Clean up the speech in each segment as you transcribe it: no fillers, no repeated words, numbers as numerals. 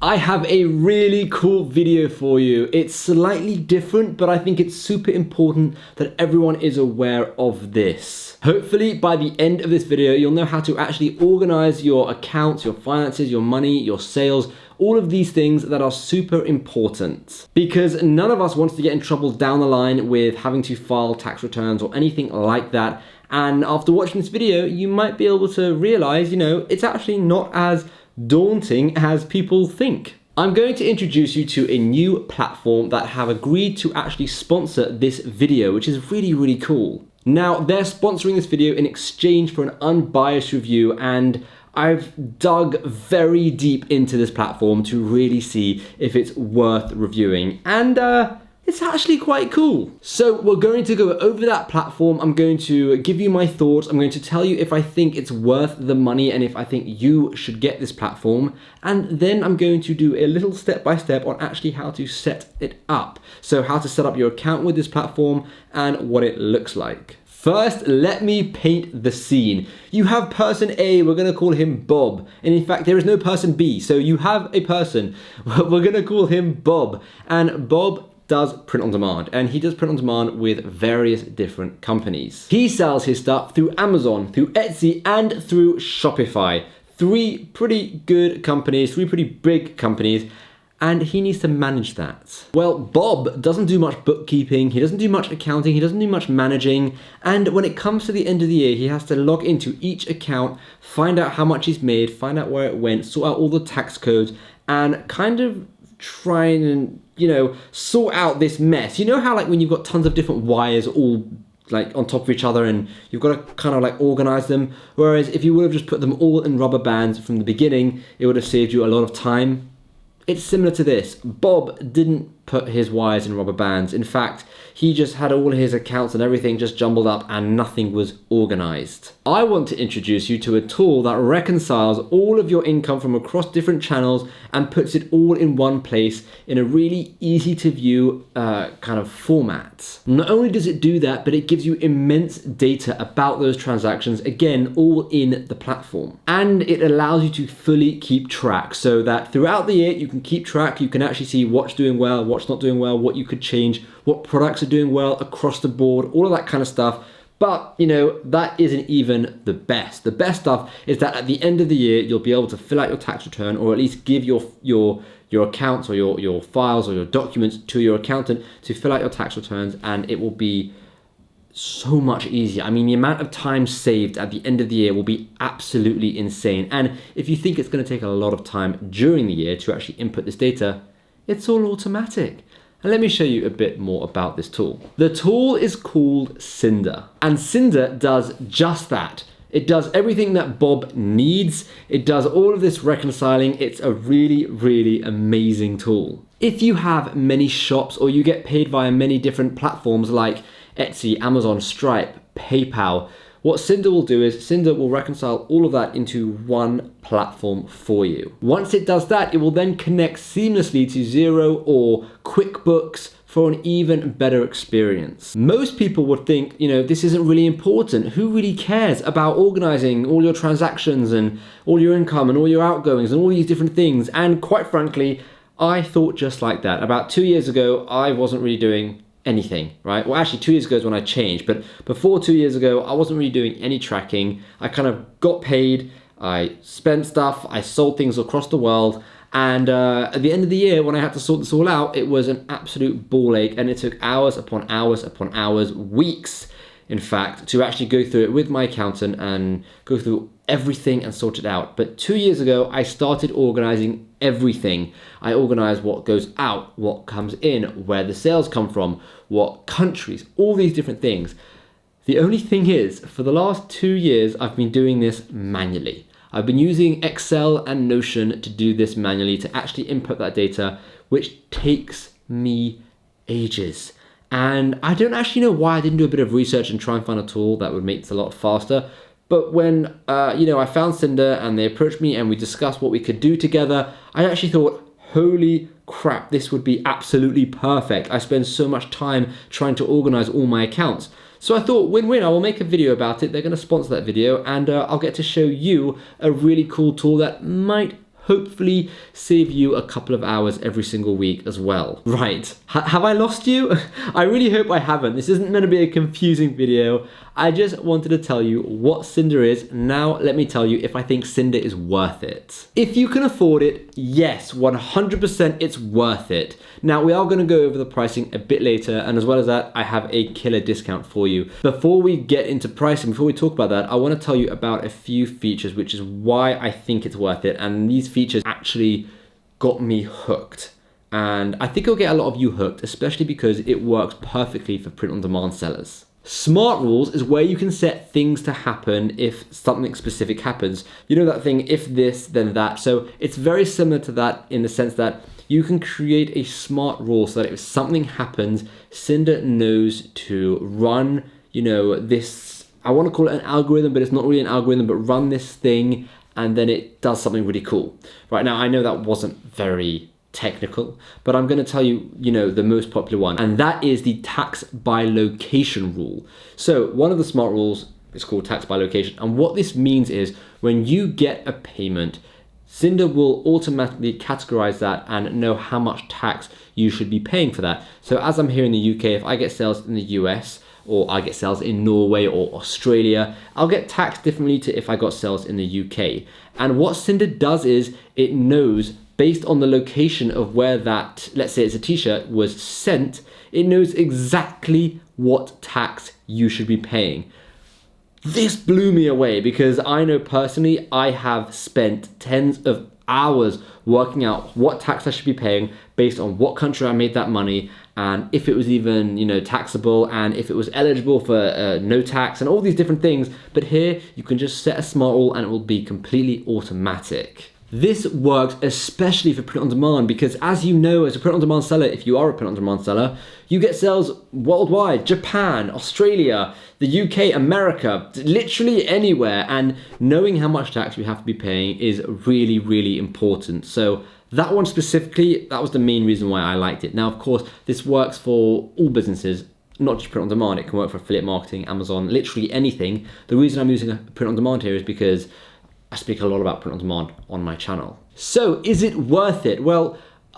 I have a really cool video for you. It's slightly different, but I think it's super important that everyone is aware of this. Hopefully by the end of this video, you'll know how to actually organize your accounts, your finances, your money, your sales, all of these things that are super important. Because none of us wants to get in trouble down the line with having to file tax returns or anything like that. And after watching this video, you might be able to realize, it's actually not as daunting as people think. I'm going to introduce you to a new platform that have agreed to actually sponsor this video, which is really, really cool. Now, they're sponsoring this video in exchange for an unbiased review, and I've dug very deep into this platform to really see if it's worth reviewing, and it's actually quite cool. So we're going to go over that platform. I'm going to give you my thoughts. I'm going to tell you if I think it's worth the money and if I think you should get this platform. And then I'm going to do a little step-by-step on actually how to set it up. So how to set up your account with this platform and what it looks like. First, let me paint the scene. You have person A, we're gonna call him Bob. And in fact, there is no person B. So you have a person, we're gonna call him Bob. And Bob does print on demand, and he does print on demand with various different companies. He sells his stuff through Amazon, through Etsy, and through Shopify. Three pretty good companies, three pretty big companies, and he needs to manage that. Well, Bob doesn't do much bookkeeping, he doesn't do much accounting, he doesn't do much managing, and when it comes to the end of the year, he has to log into each account, find out how much he's made, find out where it went, sort out all the tax codes, and kind of try and sort out this mess. You know how like when you've got tons of different wires all like on top of each other and you've got to kind of like organize them, whereas if you would have just put them all in rubber bands from the beginning, it would have saved you a lot of time. It's similar to this. Bob didn't put his wires in rubber bands. In fact, he just had all his accounts and everything just jumbled up and nothing was organized. I want to introduce you to a tool that reconciles all of your income from across different channels and puts it all in one place in a really easy to view kind of format. Not only does it do that, but it gives you immense data about those transactions, again, all in the platform. And it allows you to fully keep track so that throughout the year, you can keep track, you can actually see what's doing well, what's not doing well, what you could change, what products are doing well across the board, all of that kind of stuff. But, that isn't even the best. The best stuff is that at the end of the year, you'll be able to fill out your tax return or at least give your accounts or your files or your documents to your accountant to fill out your tax returns, and it will be so much easier. I mean, the amount of time saved at the end of the year will be absolutely insane. And if you think it's going to take a lot of time during the year to actually input this data, it's all automatic. And let me show you a bit more about this tool. The tool is called Cinder, and Cinder does just that. It does everything that Bob needs. It does all of this reconciling. It's a really, really amazing tool. If you have many shops or you get paid via many different platforms like Etsy, Amazon, Stripe, PayPal, what Cinder will do is Cinder will reconcile all of that into one platform for you. Once it does that, it will then connect seamlessly to Xero or QuickBooks for an even better experience. Most people would think, this isn't really important. Who really cares about organizing all your transactions and all your income and all your outgoings and all these different things? And quite frankly, I thought just like that. About 2 years ago, I wasn't really doing anything, right? Well, actually 2 years ago is when I changed, but before 2 years ago, I wasn't really doing any tracking. I kind of got paid, I spent stuff, I sold things across the world, and at the end of the year, when I had to sort this all out, it was an absolute ball ache, and it took hours upon hours upon hours, weeks, in fact, to actually go through it with my accountant and go through everything and sort it out. But 2 years ago, I started organizing everything. I organized what goes out, what comes in, where the sales come from, what countries, all these different things. The only thing is, for the last 2 years, I've been doing this manually. I've been using Excel and Notion to do this manually, to actually input that data, which takes me ages. And I don't actually know why I didn't do a bit of research and try and find a tool that would make this a lot faster. But when I found Cinder and they approached me and we discussed what we could do together, I actually thought, holy crap, this would be absolutely perfect. I spend so much time trying to organize all my accounts. So I thought, win-win, I will make a video about it. They're going to sponsor that video, and I'll get to show you a really cool tool that might hopefully save you a couple of hours every single week as well. Right, have I lost you? I really hope I haven't. This isn't meant to be a confusing video. I just wanted to tell you what Cinder is. Now let me tell you if I think Cinder is worth it. If you can afford it, yes, 100% it's worth it. Now we are going to go over the pricing a bit later, and as well as that, I have a killer discount for you. Before we get into pricing, before we talk about that, I want to tell you about a few features, which is why I think it's worth it. And these features actually got me hooked. And I think it'll get a lot of you hooked, especially because it works perfectly for print-on-demand sellers. Smart rules is where you can set things to happen if something specific happens. You know that thing, if this, then that. So it's very similar to that in the sense that you can create a smart rule so that if something happens, Cinder knows to run, this, I want to call it an algorithm, but it's not really an algorithm, but run this thing and then it does something really cool. Right now, I know that wasn't very technical, but I'm going to tell you, the most popular one, and that is the tax by location rule. So one of the smart rules is called tax by location, and what this means is when you get a payment, Cinder will automatically categorize that and know how much tax you should be paying for that. So as I'm here in the UK, if I get sales in the US, or I get sales in Norway or Australia, I'll get taxed differently to if I got sales in the UK. And what Cinder does is it knows, based on the location of where that, let's say it's a t-shirt, was sent, it knows exactly what tax you should be paying. This blew me away because I know personally I have spent tens of hours working out what tax I should be paying based on what country I made that money, and if it was even taxable, and if it was eligible for no tax, and all these different things. But here you can just set a smart rule and it will be completely automatic. This works especially for print on demand because, as you know, as a print on demand seller, if you are a print on demand seller, you get sales worldwide, Japan, Australia, the UK, America, literally anywhere. And knowing how much tax you have to be paying is really, really important. So that one specifically, that was the main reason why I liked it. Now, of course, this works for all businesses, not just print on demand. It can work for affiliate marketing, Amazon, literally anything. The reason I'm using a print on demand here is because I speak a lot about print on demand on my channel. So is it worth it? Well,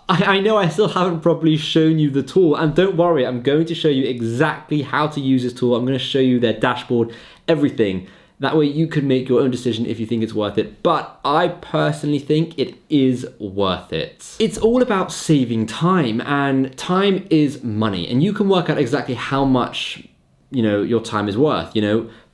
I know I still haven't properly shown you the tool, and don't worry, I'm going to show you exactly how to use this tool. I'm going to show you their dashboard, everything. That way you can make your own decision if you think it's worth it. But I personally think it is worth it. It's all about saving time, and time is money. And you can work out exactly how much, your time is worth,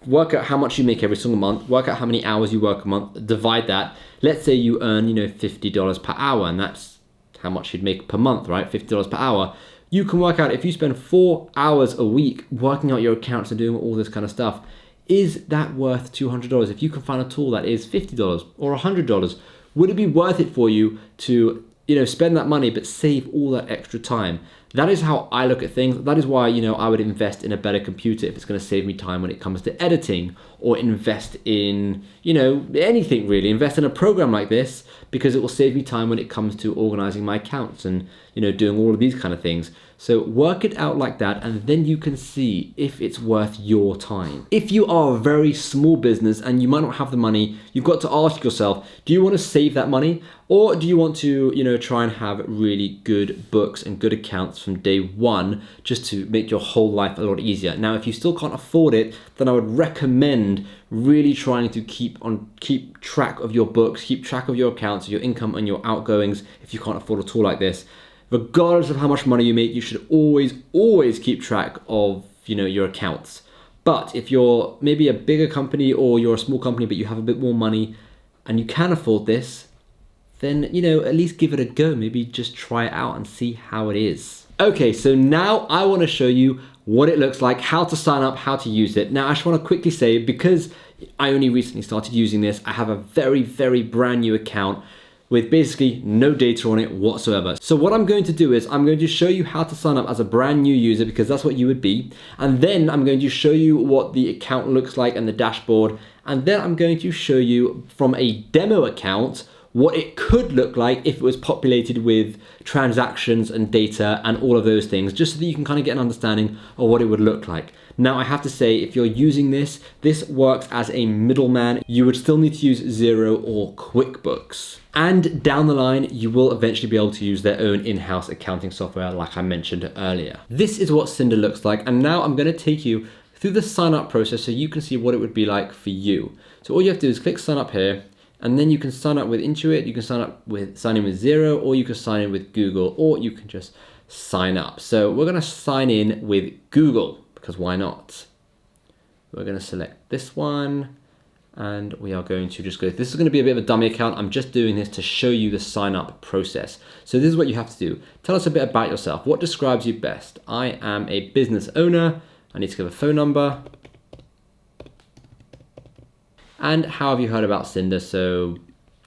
Work out how much you make every single month, work out how many hours you work a month, divide that. Let's say you earn, $50 per hour, and that's how much you'd make per month, right? $50 per hour. You can work out if you spend 4 hours a week working out your accounts and doing all this kind of stuff, is that worth $200? If you can find a tool that is $50 or $100, would it be worth it for you to, spend that money but save all that extra time? That is how I look at things. That is why, I would invest in a better computer if it's going to save me time when it comes to editing, or invest in, anything really. Invest in a program like this because it will save me time when it comes to organizing my accounts and, doing all of these kind of things. So work it out like that, and then you can see if it's worth your time. If you are a very small business and you might not have the money, you've got to ask yourself, do you want to save that money? Or do you want to, try and have really good books and good accounts from day one just to make your whole life a lot easier? Now, if you still can't afford it, then I would recommend really trying to keep track of your books, keep track of your accounts, your income and your outgoings if you can't afford a tool like this. Regardless of how much money you make, you should always keep track of, your accounts. But if you're maybe a bigger company or you're a small company but you have a bit more money and you can afford this, then, at least give it a go. Maybe just try it out and see how it is. Okay, so now I want to show you what it looks like, how to sign up, how to use it. Now, I just want to quickly say, because I only recently started using this, I have a very, very brand new account with basically no data on it whatsoever. So what I'm going to do is I'm going to show you how to sign up as a brand new user, because that's what you would be. And then I'm going to show you what the account looks like and the dashboard. And then I'm going to show you from a demo account what it could look like if it was populated with transactions and data and all of those things, just so that you can kind of get an understanding of what it would look like. Now, I have to say, if you're using this works as a middleman. You would still need to use Xero or QuickBooks. And down the line, you will eventually be able to use their own in-house accounting software, like I mentioned earlier. This is what Cinder looks like. And now I'm going to take you through the sign up process so you can see what it would be like for you. So all you have to do is click sign up here, and then you can sign up with Intuit, you can sign in with Xero, or you can sign in with Google, or you can just sign up. So we're going to sign in with Google, because why not? We're going to select this one, and we are going to just go. This is going to be a bit of a dummy account. I'm just doing this to show you the sign up process. So this is what you have to do. Tell us a bit about yourself. What describes you best? I am a business owner. I need to give a phone number. And how have you heard about Cinder? So,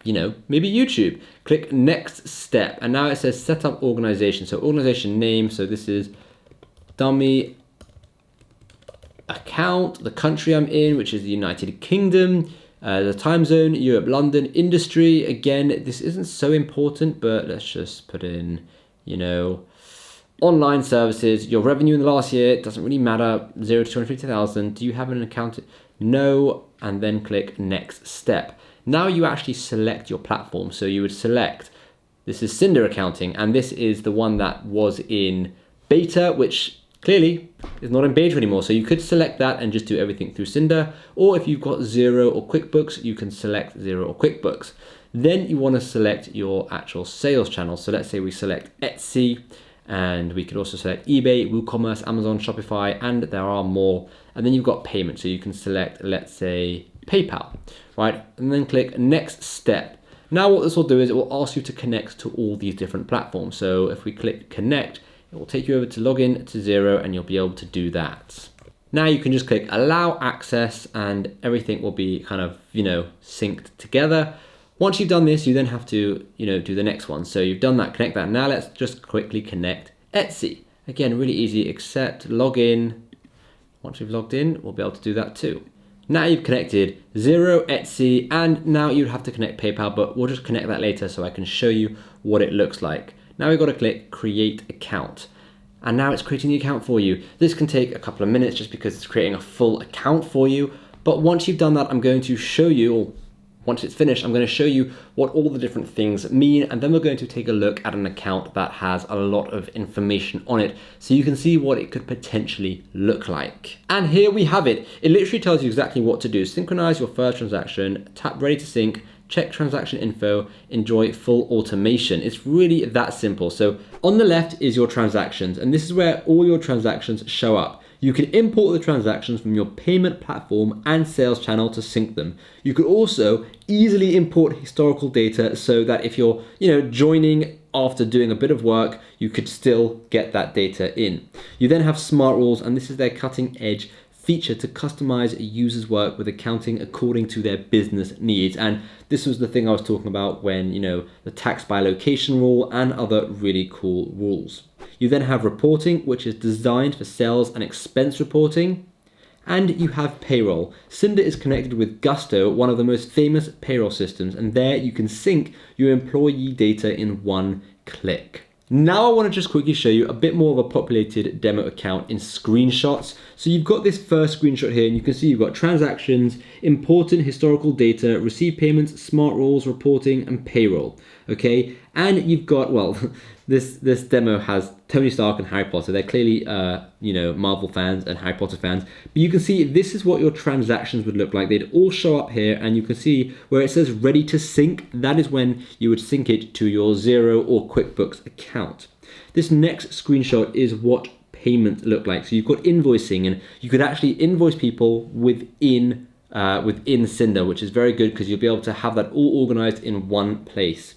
maybe YouTube. Click next step. And now it says set up organization. So organization name. So this is dummy account, the country I'm in, which is the United Kingdom, the time zone, Europe, London, industry. Again, this isn't so important, but let's just put in, online services, your revenue in the last year. It doesn't really matter, 0 to 250,000. Do you have an account? No. And then click next step. Now you actually select your platform. So you would select, this is Cinder accounting, and this is the one that was in beta, which clearly is not in beta anymore. So you could select that and just do everything through Cinder. Or if you've got Xero or QuickBooks, you can select Xero or QuickBooks. Then you want to select your actual sales channel. So let's say we select Etsy, and we could also select eBay, WooCommerce, Amazon, Shopify, and there are more. And then you've got payment. So you can select, let's say, PayPal, right? And then click next step. Now what this will do is it will ask you to connect to all these different platforms. So if we click connect, it will take you over to login to Xero, and you'll be able to do that. Now you can just click allow access, and everything will be kind of, synced together. Once you've done this, you then have to, do the next one. So you've done that, connect that. Now let's just quickly connect Etsy. Again, really easy, accept, log in. Once you've logged in, we'll be able to do that too. Now you've connected Xero, Etsy, and now you'd have to connect PayPal, but we'll just connect that later so I can show you what it looks like. Now we've got to click create account. And now it's creating the account for you. This can take a couple of minutes just because it's creating a full account for you. But once you've done that, I'm going to show you, or once it's finished, I'm going to show you what all the different things mean, and then we're going to take a look at an account that has a lot of information on it so you can see what it could potentially look like. And here we have it. It literally tells you exactly what to do. Synchronize your first transaction, tap ready to sync, check transaction info, enjoy full automation. It's really that simple. So on the left is your transactions, and this is where all your transactions show up. You can import the transactions from your payment platform and sales channel to sync them. You could also easily import historical data so that if you're, joining after doing a bit of work, you could still get that data in. You then have smart rules, and this is their cutting edge feature to customize a user's work with accounting according to their business needs. And this was the thing I was talking about when, the tax by location rule and other really cool rules. You then have reporting, which is designed for sales and expense reporting. And you have payroll. Cinder is connected with Gusto, one of the most famous payroll systems, and there you can sync your employee data in one click. Now I want to just quickly show you a bit more of a populated demo account in screenshots. So you've got this first screenshot here, and you can see you've got transactions, important historical data, received payments, smart rules, reporting, and payroll. Okay, and you've got, this demo has Tony Stark and Harry Potter. They're clearly, Marvel fans and Harry Potter fans. But you can see this is what your transactions would look like. They'd all show up here, and you can see where it says ready to sync. That is when you would sync it to your Xero or QuickBooks account. This next screenshot is what payments look like. So you've got invoicing, and you could actually invoice people within Cinder, which is very good because you'll be able to have that all organized in one place.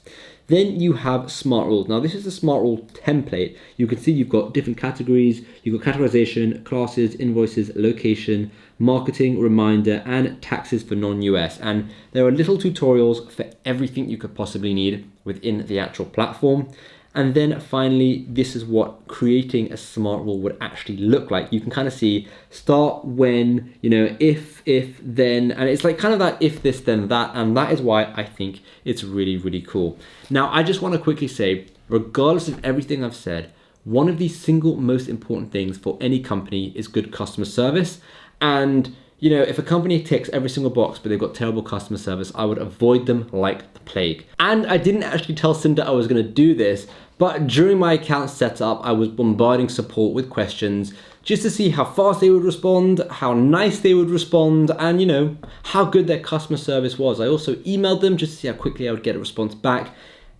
Then you have smart rules. Now this is the smart rule template. You can see you've got different categories. You've got categorization, classes, invoices, location, marketing, reminder, and taxes for non-US. And there are little tutorials for everything you could possibly need within the actual platform. And then finally, this is what creating a smart rule would actually look like. You can kind of see start when, if, then, and it's like kind of that if this, then that. And that is why I think it's really, really cool. Now, I just want to quickly say, regardless of everything I've said, one of the single most important things for any company is good customer service. And if a company ticks every single box, but they've got terrible customer service, I would avoid them like the plague. And I didn't actually tell Cinder I was going to do this, but during my account setup, I was bombarding support with questions just to see how fast they would respond, how nice they would respond, and how good their customer service was. I also emailed them just to see how quickly I would get a response back.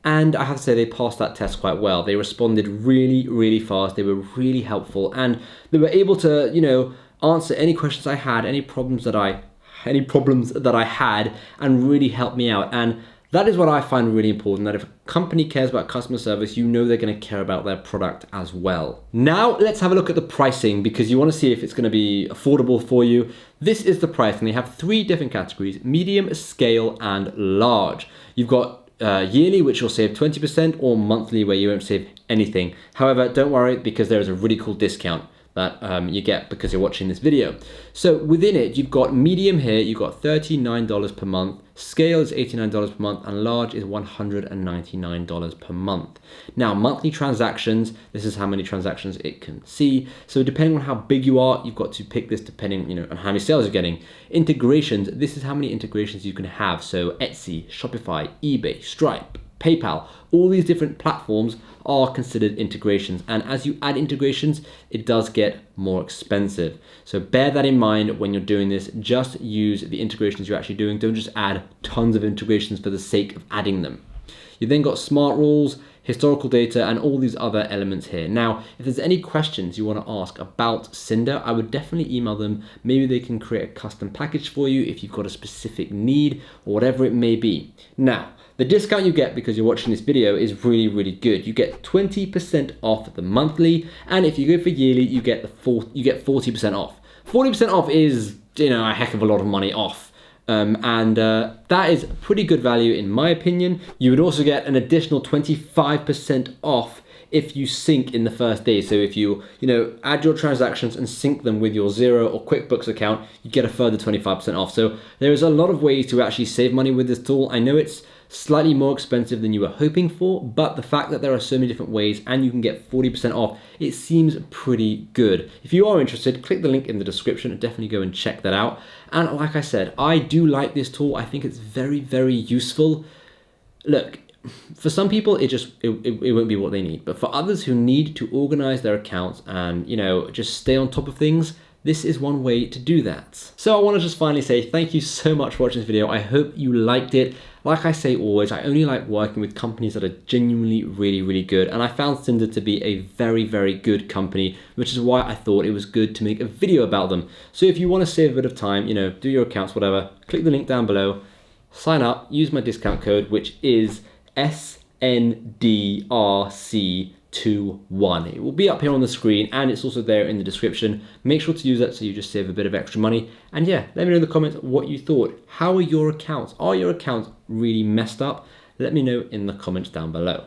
And I have to say they passed that test quite well. They responded really, really fast. They were really helpful, and they were able to, answer any questions I had, any problems that I had, and really help me out. And that is what I find really important, that if a company cares about customer service, they're going to care about their product as well. Now, let's have a look at the pricing, because you want to see if it's going to be affordable for you. This is the pricing. They have 3 different categories: medium, scale, and large. You've got yearly, which you'll save 20%, or monthly, where you won't save anything. However, don't worry, because there is a really cool discount that you get because you're watching this video. So within it, you've got medium here, you've got $39 per month, scale is $89 per month, and large is $199 per month. Now, monthly transactions, this is how many transactions it can see. So depending on how big you are, you've got to pick this depending on how many sales you're getting. Integrations, this is how many integrations you can have. So Etsy, Shopify, eBay, Stripe, PayPal, all these different platforms are considered integrations. And as you add integrations, it does get more expensive. So bear that in mind when you're doing this. Just use the integrations you're actually doing. Don't just add tons of integrations for the sake of adding them. You then got smart rules, historical data, and all these other elements here. Now, if there's any questions you want to ask about Cinder, I would definitely email them. Maybe they can create a custom package for you if you've got a specific need or whatever it may be. Now, the discount you get because you're watching this video is really, really good. You get 20% off the monthly, and if you go for yearly, you get 40% off. 40% off is, a heck of a lot of money off. That is pretty good value in my opinion. You would also get an additional 25% off if you sync in the first day. So if you add your transactions and sync them with your Xero or QuickBooks account, you get a further 25% off. So there is a lot of ways to actually save money with this tool. I know it's slightly more expensive than you were hoping for, but the fact that there are so many different ways and you can get 40% off, it seems pretty good. If you are interested, click the link in the description and definitely go and check that out. And like I said, I do like this tool. I think it's very, very useful. Look, for some people, it won't be what they need, but for others who need to organize their accounts and, just stay on top of things, this is one way to do that. So I want to just finally say thank you so much for watching this video. I hope you liked it. Like I say always, I only like working with companies that are genuinely really, really good. And I found Cinder to be a very, very good company, which is why I thought it was good to make a video about them. So if you want to save a bit of time, do your accounts, whatever, click the link down below, sign up, use my discount code, which is SNDRC21. It will be up here on the screen and it's also there in the description. Make sure to use that so you just save a bit of extra money. And yeah, let me know in the comments what you thought. How are your accounts? Are your accounts really messed up? Let me know in the comments down below.